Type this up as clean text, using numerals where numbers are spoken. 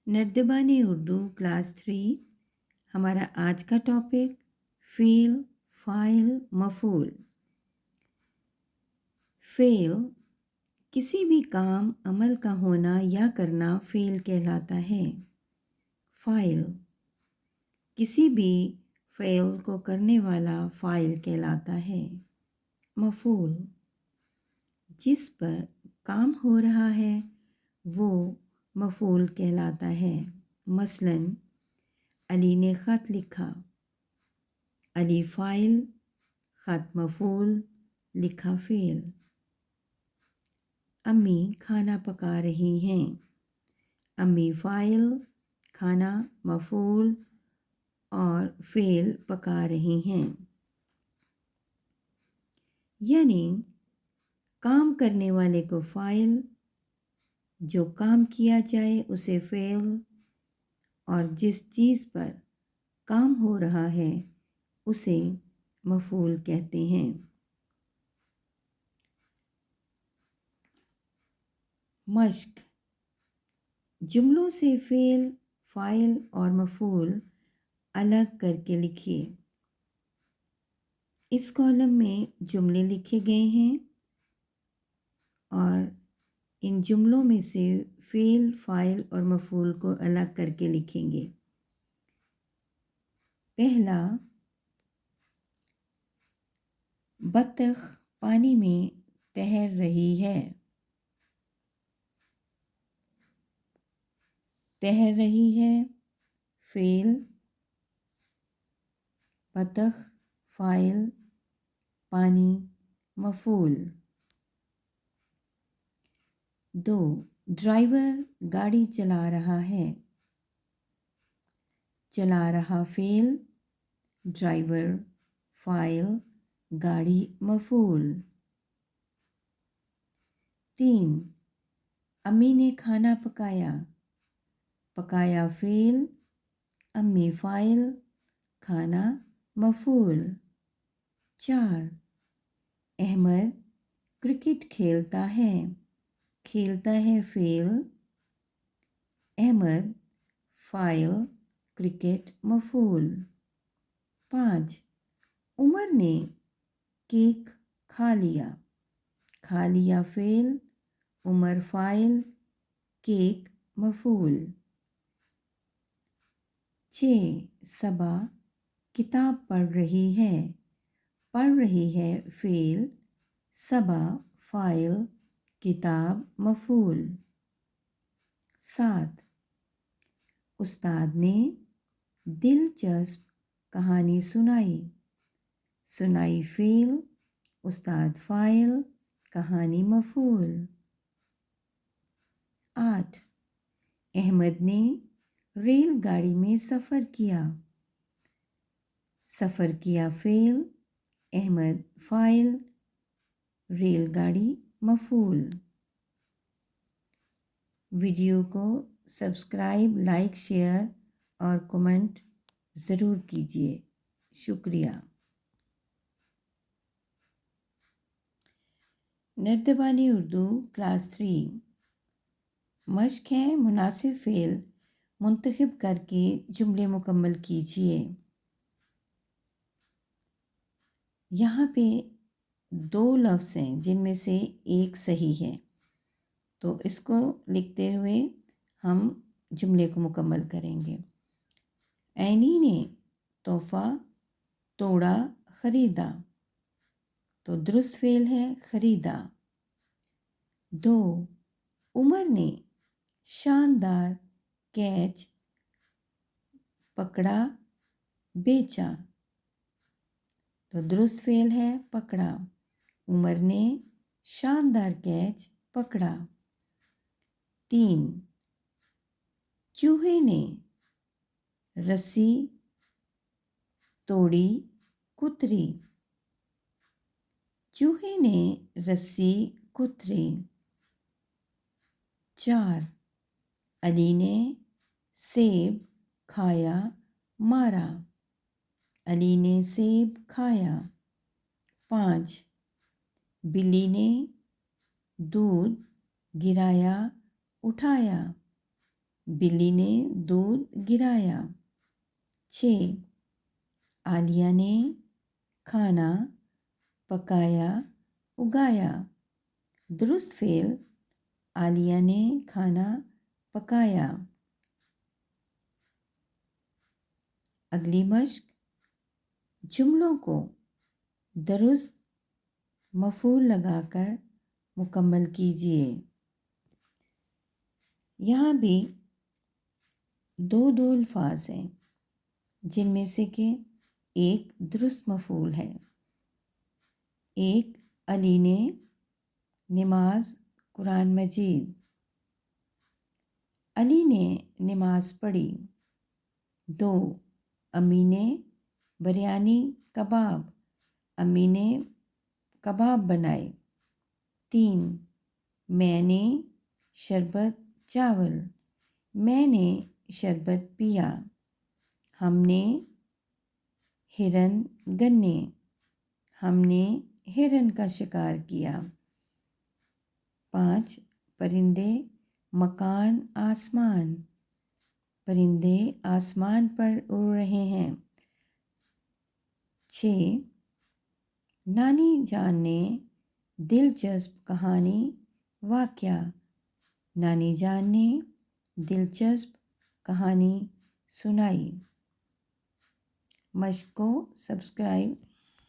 नर्दबानी Urdu class 3। हमारा आज का टॉपिक फ़ेल, फ़ाइल, मफ़ूल। फ़ेल किसी भी काम अमल का होना या करना फ़ेल कहलाता है। फ़ाइल किसी भी फ़ेल को करने वाला फ़ाइल कहलाता है। मफ़ूल जिस पर काम हो रहा है वो मफ़ूल कहलाता है। मसलन अली ने ख़त लिखा, अली फ़ाइल, ख़त मफ़ूल, लिखा फ़ेल। अम्मी खाना पका रही हैं, अम्मी फ़ाइल, खाना मफ़ूल और फ़ेल पका रही हैं। यानी काम करने वाले को फ़ाइल, जो काम किया जाए उसे फ़ेल और जिस चीज़ पर काम हो रहा है उसे मफ़ूल कहते हैं। मश्क जुमलों से फ़ेल, फ़ाइल और मफ़ूल अलग करके लिखिए। इस कॉलम में जुमले लिखे गए हैं और इन जुमलों में से फ़ेल, फ़ाइल और मफ़ूल को अलग करके लिखेंगे। पहला, बत्तख पानी में तैर रही है। तैर रही है फ़ेल, बत्तख फ़ाइल, पानी मफ़ूल। 2, ड्राइवर गाड़ी चला रहा है। चला रहा फ़ेल, ड्राइवर फ़ाइल, गाड़ी मफ़ूल। 3, अम्मी ने खाना पकाया। पकाया फ़ेल, अम्मी फ़ाइल, खाना मफ़ूल। 4, अहमद क्रिकेट खेलता है। खेलता है फ़ेल, अहमद फ़ाइल, क्रिकेट मफ़ूल। 5, उमर ने केक खा लिया। खा लिया फ़ेल, उमर फ़ाइल, केक मफ़ूल। 6, सबा किताब पढ़ रही है। पढ़ रही है फ़ेल, सबा फ़ाइल, किताब मफ़ूल। 7, उस्ताद ने दिलचस्प कहानी सुनाई। सुनाई फ़ेल, उस्ताद फ़ाइल, कहानी मफ़ूल। 8, अहमद ने रेलगाड़ी में सफ़र किया। सफ़र किया फ़ेल, अहमद फ़ाइल, रेलगाड़ी मफ़ूल। वीडियो को सब्सक्राइब, लाइक, शेयर और कमेंट ज़रूर कीजिए। शुक्रिया। नर्दबानी उर्दू क्लास 3। मश्क है, मुनासिब फ़ेल मुंतखब करके जुमले मुकम्मल कीजिए। यहाँ पे 2 लफ्ज़ हैं जिनमें से एक सही है, तो इसको लिखते हुए हम जुमले को मुकम्मल करेंगे। ऐनी ने तोहफ़ा तोड़ा, ख़रीदा, तो दुरुस्त फ़ेल है ख़रीदा। 2, उमर ने शानदार कैच पकड़ा, बेचा, तो दुरुस्त फ़ेल है पकड़ा। उमर ने शानदार कैच पकड़ा। 3, चूहे ने रस्सी तोड़ी, कुतरी, चूहे ने रस्सी कुतरी। 4, अली ने सेब खाया, मारा, अली ने सेब खाया। 5, बिल्ली ने दूध गिराया, उठाया, بلی نے دودھ گرایا۔ 6 عالیہ نے کھانا پکایا اگایا۔ درست فعل عالیہ نے کھانا پکایا۔ اگلی مشق، جملوں کو درست مفعول لگا کر مکمل کیجیے۔ یہاں بھی دو الفاظ ہیں جن میں سے کہ ایک درست مفعول ہے۔ ایک، علی نے نماز قرآن مجید۔ علی نے نماز پڑھی۔ 2، امی نے بریانی کباب۔ امی نے کباب بنائے۔ 3، میں نے شربت چاول۔ میں نے شربت پیا۔ ہم نے ہرن گنے۔ ہم نے ہرن کا شکار کیا۔ 5، پرندے مکان آسمان۔ پرندے آسمان پر اڑ رہے ہیں۔ 6، نانی جان نے دلچسپ کہانی واقعہ۔ نانی جان نے دلچسپ کہانی سنائی۔ مشق کو سبسکرائب